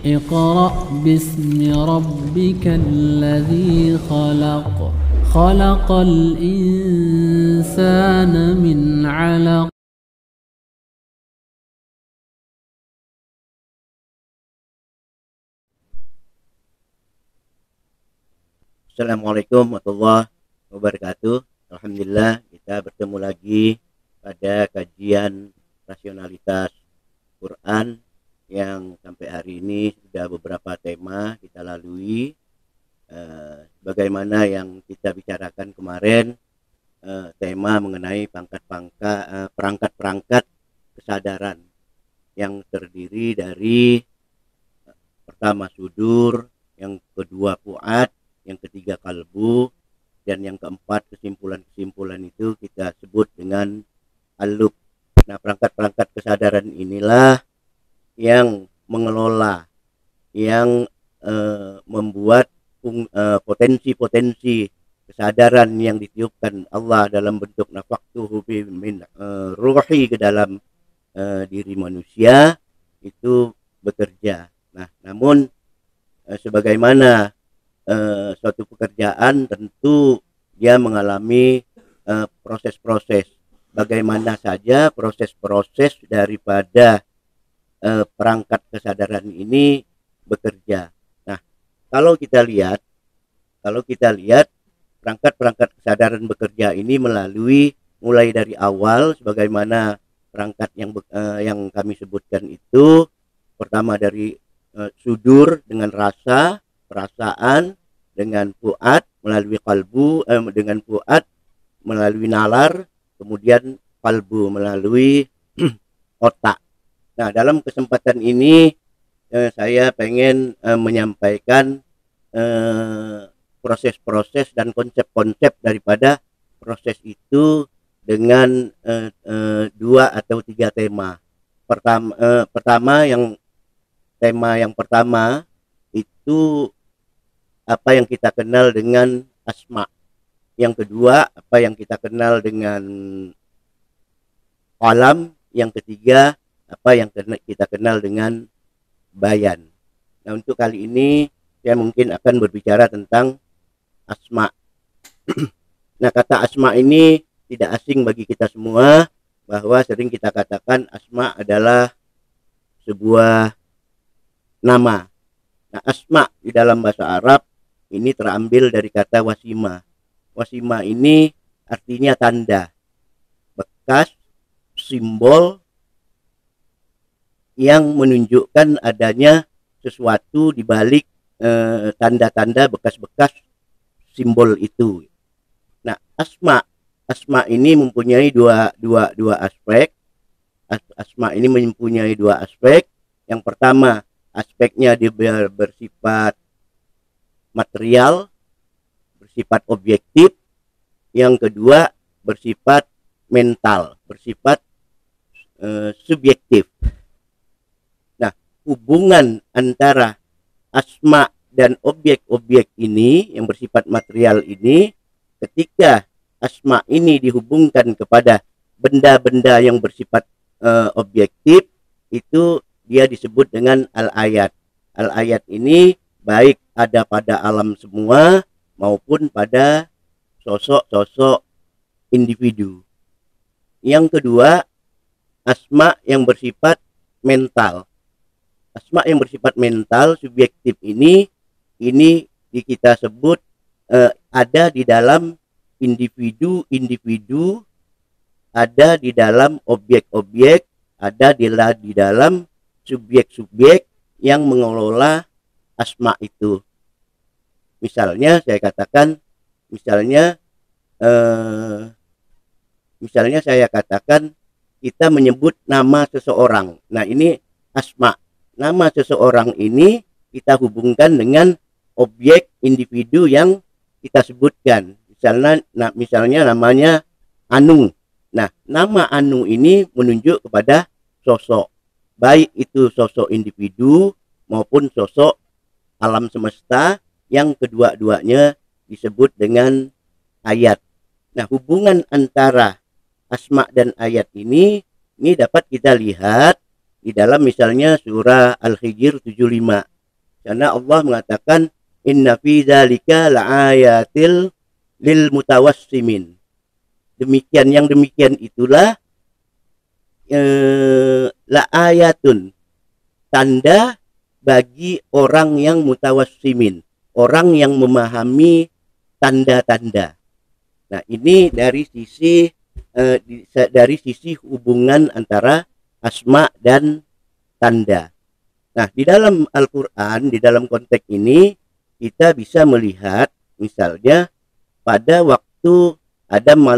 اقرأ باسم ربك الذي خلق خلق الإنسان من علق. Assalamualaikum warahmatullahi wabarakatuh. Alhamdulillah kita bertemu lagi pada kajian rasionalitas Quran yang sampai hari ini sudah beberapa tema kita lalui. Bagaimana yang kita bicarakan kemarin, tema mengenai perangkat-perangkat kesadaran yang terdiri dari pertama sudur, yang kedua fuad, yang ketiga kalbu, dan yang keempat kesimpulan-kesimpulan itu kita sebut dengan alub. Nah, perangkat-perangkat kesadaran inilah yang mengelola, yang membuat potensi-potensi kesadaran yang ditiupkan Allah dalam bentuk nafaktuhu min ruhi ke dalam diri manusia itu bekerja. Nah, namun sebagaimana suatu pekerjaan tentu dia mengalami proses-proses. Bagaimana saja proses-proses daripada perangkat kesadaran ini bekerja. Nah, kalau kita lihat perangkat-perangkat kesadaran bekerja ini mulai dari awal, sebagaimana perangkat yang kami sebutkan itu, pertama dari sudur dengan rasa, perasaan, dengan fuad melalui kalbu, dengan fuad melalui nalar, kemudian kalbu melalui otak. Nah, dalam kesempatan ini saya pengen menyampaikan proses-proses dan konsep-konsep daripada proses itu dengan dua atau tiga tema. Tema yang pertama itu apa yang kita kenal dengan asma. Yang kedua, apa yang kita kenal dengan alam. Yang ketiga, apa yang kita kenal dengan bayan. Nah, untuk kali ini saya mungkin akan berbicara tentang asma. Nah, kata asma ini tidak asing bagi kita semua, bahwa sering kita katakan asma adalah sebuah nama. Nah, asma di dalam bahasa Arab ini terambil dari kata wasima. Wasima ini artinya tanda, bekas, simbol yang menunjukkan adanya sesuatu di balik tanda-tanda bekas-bekas simbol itu. Nah, asma ini mempunyai dua aspek. Asma ini mempunyai dua aspek. Yang pertama, aspeknya dia bersifat material, bersifat objektif. Yang kedua, bersifat mental, bersifat subjektif. Nah, hubungan antara asma dan objek-objek ini yang bersifat material ini, ketika asma ini dihubungkan kepada benda-benda yang bersifat objektif, itu dia disebut dengan al-ayat. Al-ayat ini baik ada pada alam semua maupun pada sosok-sosok individu. Yang kedua, asma yang bersifat mental. Asma yang bersifat mental, subjektif ini kita sebut ada di dalam individu-individu, ada di dalam objek-objek, ada di dalam subjek-subjek yang mengelola asma itu. Misalnya saya katakan, misalnya saya katakan kita menyebut nama seseorang. Nah, ini asma. Nama seseorang ini kita hubungkan dengan objek individu yang kita sebutkan. Misalnya namanya Anu. Nah, nama Anu ini menunjuk kepada sosok. Baik itu sosok individu maupun sosok alam semesta, yang kedua-duanya disebut dengan ayat. Nah, hubungan antara asma dan ayat ini dapat kita lihat di dalam misalnya surah Al-Hijr 75. Karena Allah mengatakan inna fi dzalika laayatil lil mutawassimin. Demikian itulah laayatun, tanda bagi orang yang mutawassimin, orang yang memahami tanda-tanda. Nah, ini dari sisi hubungan antara asma dan tanda. Nah, di dalam Al-Quran, di dalam konteks ini, kita bisa melihat, misalnya, pada waktu Adam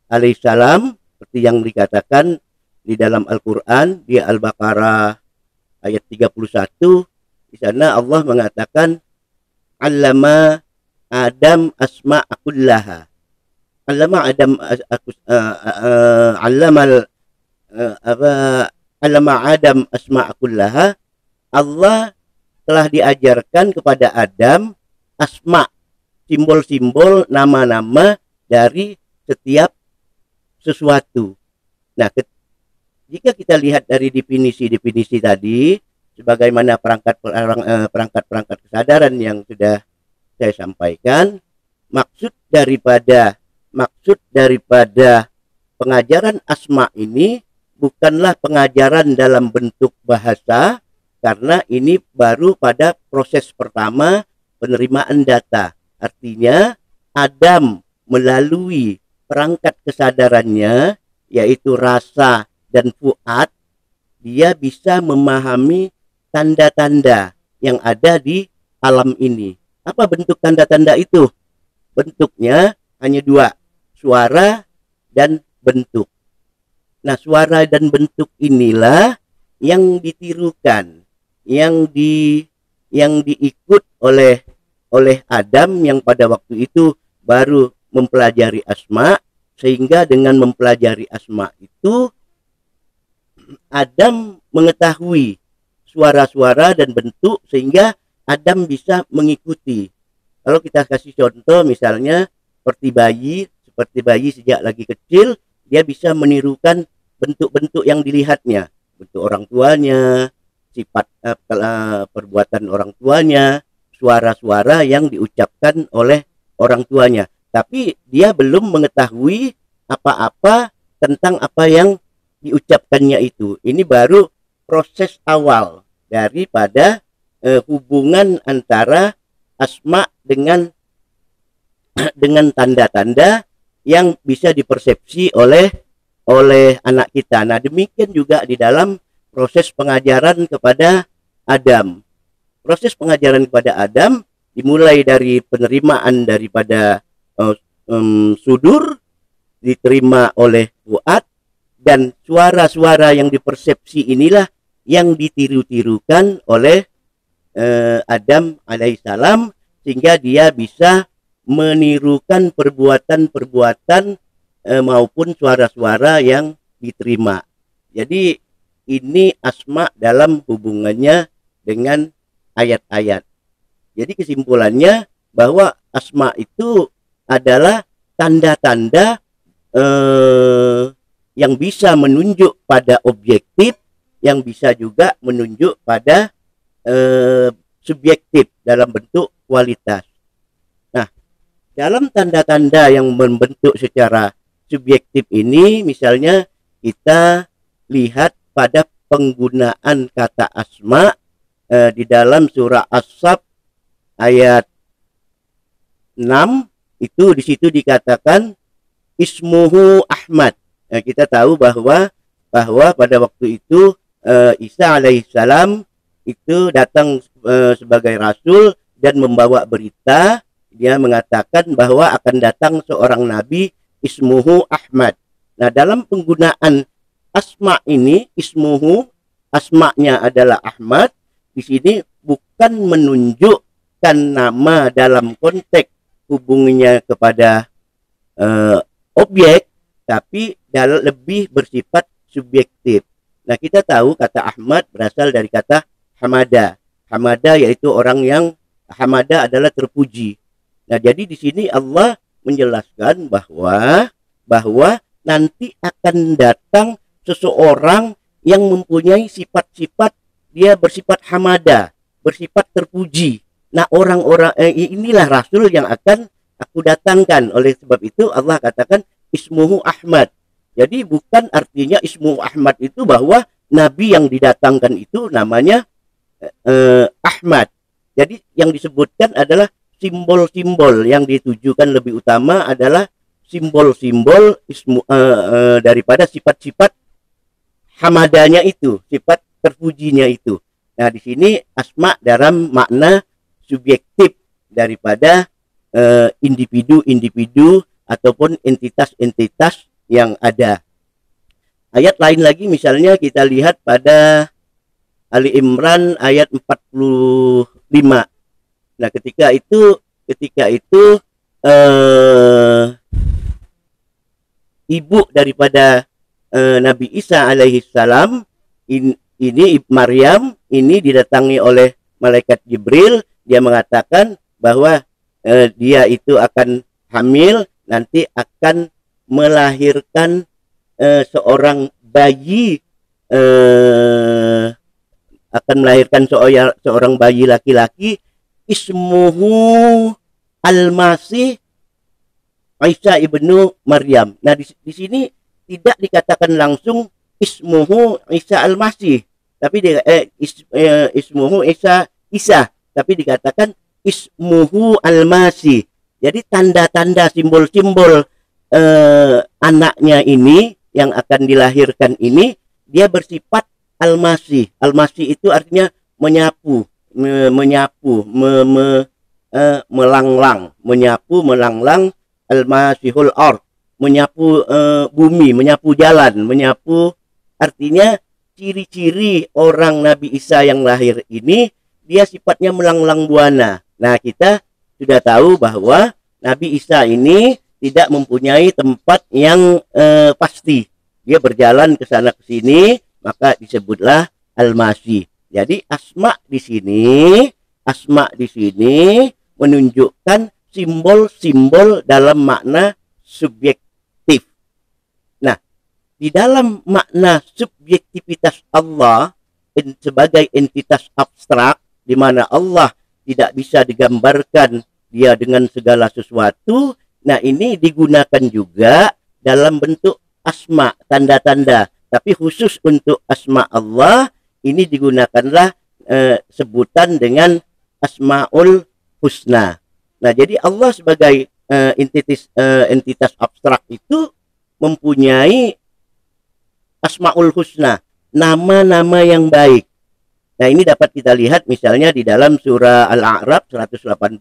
alaihissalam, seperti yang dikatakan di dalam Al-Quran, di Al-Baqarah ayat 31, di sana Allah mengatakan, Allama Adam asma'akullaha. Allama Adam Allama Adam asma'akullaha. Allah telah diajarkan kepada Adam asma, simbol-simbol, nama-nama dari setiap sesuatu. Nah, jika kita lihat dari definisi-definisi tadi, sebagaimana perangkat-perangkat kesadaran yang sudah saya sampaikan, maksud daripada pengajaran asma ini bukanlah pengajaran dalam bentuk bahasa, karena ini baru pada proses pertama penerimaan data. Artinya Adam melalui perangkat kesadarannya, yaitu rasa dan fuad, dia bisa memahami tanda-tanda yang ada di alam ini. Apa bentuk tanda-tanda itu? Bentuknya hanya dua, suara dan bentuk. Nah, suara dan bentuk inilah yang ditirukan, yang diikut oleh Adam yang pada waktu itu baru mempelajari asma, sehingga dengan mempelajari asma itu Adam mengetahui suara-suara dan bentuk, sehingga Adam bisa mengikuti. Kalau kita kasih contoh, misalnya seperti bayi sejak lagi kecil, dia bisa menirukan bentuk-bentuk yang dilihatnya, bentuk orang tuanya, sifat perbuatan orang tuanya, suara-suara yang diucapkan oleh orang tuanya. Tapi dia belum mengetahui apa-apa tentang apa yang diucapkannya itu. Ini baru proses awal daripada hubungan antara asma dengan tanda-tanda yang bisa dipersepsi oleh anak kita. Nah, demikian juga di dalam proses pengajaran kepada Adam. Proses pengajaran kepada Adam dimulai dari penerimaan daripada sudur, diterima oleh fuad, dan suara-suara yang dipersepsi inilah yang ditiru-tirukan oleh Adam alaihissalam, sehingga dia bisa menirukan perbuatan-perbuatan maupun suara-suara yang diterima. Jadi ini asma dalam hubungannya dengan ayat-ayat. Jadi kesimpulannya bahwa asma itu adalah tanda-tanda yang bisa menunjuk pada objektif, yang bisa juga menunjuk pada subjektif dalam bentuk kualitas. Nah, dalam tanda-tanda yang membentuk secara subjektif ini, misalnya kita lihat pada penggunaan kata asma di dalam surah As-Saff ayat 6, itu di situ dikatakan ismuhu Ahmad. Nah, kita tahu bahwa pada waktu itu Isa alaihissalam itu datang sebagai rasul dan membawa berita. Dia mengatakan bahwa akan datang seorang nabi ismuhu Ahmad. Nah, dalam penggunaan asma ini, ismuhu, asmanya adalah Ahmad, di sini bukan menunjukkan nama dalam konteks hubungannya kepada objek, tapi lebih bersifat subjektif. Nah, kita tahu kata Ahmad berasal dari kata hamada. Hamada yaitu orang yang hamada adalah terpuji. Nah, jadi di sini Allah menjelaskan bahwa nanti akan datang seseorang yang mempunyai sifat-sifat, dia bersifat hamada, bersifat terpuji. Nah, orang-orang inilah rasul yang akan aku datangkan. Oleh sebab itu Allah katakan ismuhu Ahmad. Jadi bukan artinya ismuhu Ahmad itu bahwa nabi yang didatangkan itu namanya Ahmad. Jadi yang disebutkan adalah simbol-simbol, yang ditujukan lebih utama adalah simbol-simbol daripada sifat-sifat hamadanya itu, sifat terpujinya itu. Nah, di sini asma dalam makna subjektif daripada individu-individu ataupun entitas-entitas yang ada. Ayat lain lagi misalnya kita lihat pada Ali Imran ayat 45. Nah, ketika itu ibu daripada Nabi Isa alaihi salam ini Maryam ini didatangi oleh malaikat Jibril. Dia mengatakan bahwa dia itu akan hamil, nanti akan melahirkan seorang bayi, akan melahirkan seorang bayi laki-laki, ismuhu Al-Masih Isa ibnu Maryam. Nah, di sini tidak dikatakan langsung ismuhu Isa Al-Masih, tapi ismuhu Isa, tapi dikatakan ismuhu Al-Masih. Jadi tanda-tanda, simbol-simbol anaknya ini yang akan dilahirkan ini, dia bersifat Al-Masih. Al-Masih itu artinya menyapu, melanglang, Al-Masihul Ard, menyapu bumi, menyapu jalan, menyapu. Artinya ciri-ciri orang Nabi Isa yang lahir ini, dia sifatnya melanglang buana. Nah, kita sudah tahu bahwa Nabi Isa ini tidak mempunyai tempat yang pasti. Dia berjalan ke sana ke sini, maka disebutlah Al-Masih. Jadi asma di sini menunjukkan simbol-simbol dalam makna subjektif. Nah, di dalam makna subjektivitas Allah sebagai entitas abstrak, di mana Allah tidak bisa digambarkan dia dengan segala sesuatu. Nah, ini digunakan juga dalam bentuk asma, tanda-tanda. Tapi khusus untuk asma Allah, ini digunakanlah sebutan dengan Asmaul Husna. Nah, jadi Allah sebagai entitas abstrak itu mempunyai Asmaul Husna, nama-nama yang baik. Nah, ini dapat kita lihat misalnya di dalam surah Al-A'raf 180,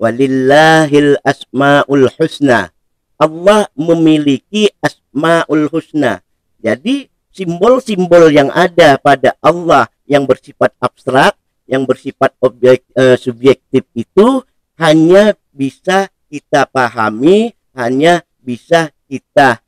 walillahil asmaul husna. Allah memiliki asmaul husna. Jadi simbol-simbol yang ada pada Allah yang bersifat abstrak, yang bersifat subjektif itu hanya bisa kita pahami, hanya bisa kita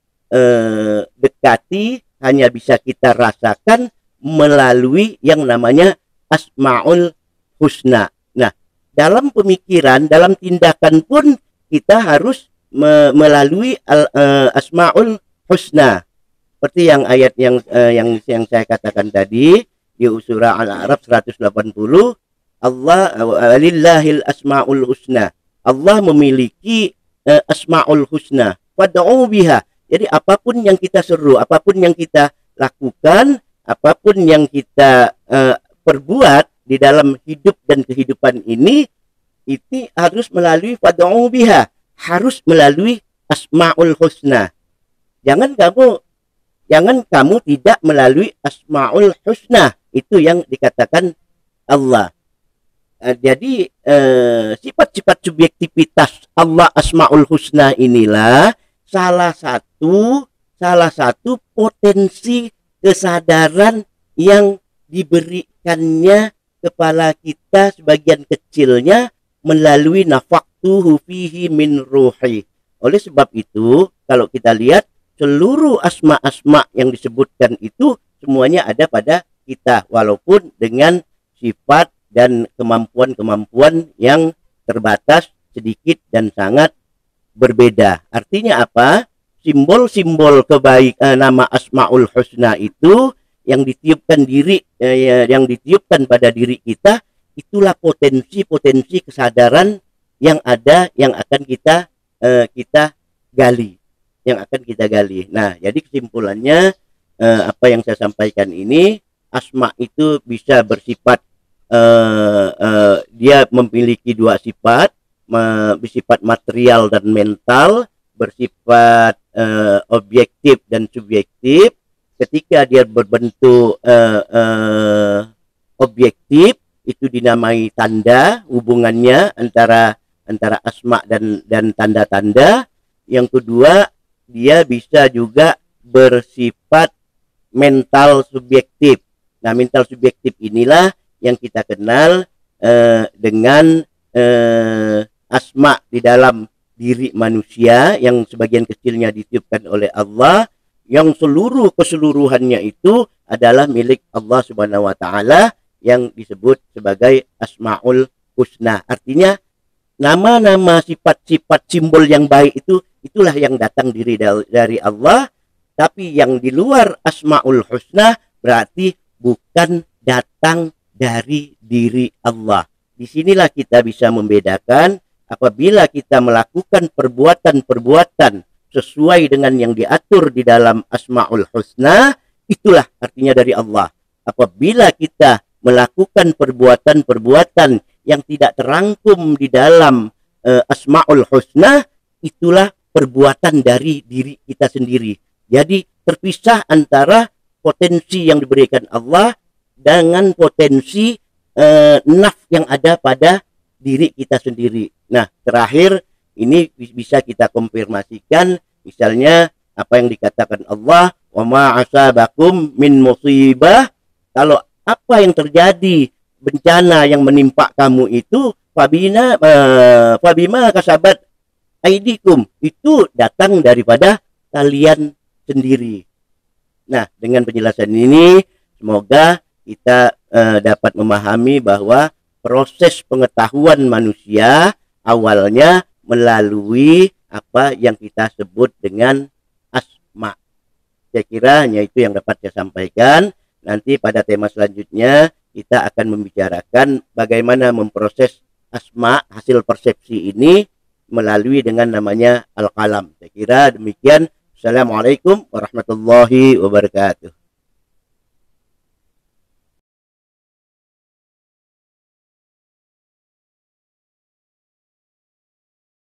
dekati, hanya bisa kita rasakan melalui yang namanya Asmaul Husna. Nah, dalam pemikiran, dalam tindakan pun kita harus melalui Asmaul Husna. Seperti yang ayat yang saya katakan tadi di surah Al-A'raf 180, Allah walillahil asmaul husna. Allah memiliki asmaul husna. Fad'u biha. Jadi apapun yang kita seru, apapun yang kita lakukan, apapun yang kita perbuat di dalam hidup dan kehidupan ini harus melalui fad'u biha, harus melalui asmaul husna. Jangan kamu tidak melalui asmaul husna, itu yang dikatakan Allah. Jadi sifat-sifat subjektivitas Allah asmaul husna inilah salah satu potensi kesadaran yang diberikannya kepada kita sebagian kecilnya melalui nafaktuhu fihi min ruhi. Oleh sebab itu, kalau kita lihat seluruh asma-asma yang disebutkan itu semuanya ada pada kita, walaupun dengan sifat dan kemampuan-kemampuan yang terbatas, sedikit dan sangat berbeda. Artinya apa? Simbol-simbol kebaikan nama Asmaul Husna itu yang ditiupkan pada diri kita itulah potensi-potensi kesadaran yang ada, yang akan kita gali, Nah, jadi kesimpulannya, apa yang saya sampaikan ini, asma itu bisa bersifat, dia memiliki dua sifat, bersifat material dan mental, bersifat objektif dan subjektif. Ketika dia berbentuk objektif, itu dinamai tanda, hubungannya antara asma dan tanda-tanda. Yang kedua, dia bisa juga bersifat mental subjektif. Nah, mental subjektif inilah yang kita kenal dengan asma di dalam diri manusia, yang sebagian kecilnya ditiupkan oleh Allah, yang keseluruhannya itu adalah milik Allah Subhanahu wa taala, yang disebut sebagai Asmaul Husna. Artinya nama-nama, sifat-sifat, simbol yang baik itulah yang datang dari Allah. Tapi yang di luar Asmaul Husna berarti bukan datang dari diri Allah. Disinilah kita bisa membedakan. Apabila kita melakukan perbuatan-perbuatan sesuai dengan yang diatur di dalam Asmaul Husna, itulah artinya dari Allah. Apabila kita melakukan perbuatan-perbuatan yang tidak terangkum di dalam Asmaul Husna, itulah perbuatan dari diri kita sendiri. Jadi terpisah antara potensi yang diberikan Allah dengan potensi nafs yang ada pada diri kita sendiri. Nah, terakhir ini bisa kita konfirmasikan, misalnya apa yang dikatakan Allah, wa ma asabakum min musibah, kalau apa yang terjadi, bencana yang menimpa kamu itu, fabima kasabat aidikum, itu datang daripada kalian sendiri. Nah, dengan penjelasan ini semoga kita dapat memahami bahwa proses pengetahuan manusia awalnya melalui apa yang kita sebut dengan asma. Saya kira hanya itu yang dapat saya sampaikan. Nanti pada tema selanjutnya kita akan membicarakan bagaimana memproses asma, hasil persepsi ini melalui dengan namanya al-qalam. Saya kira demikian. Assalamualaikum warahmatullahi wabarakatuh.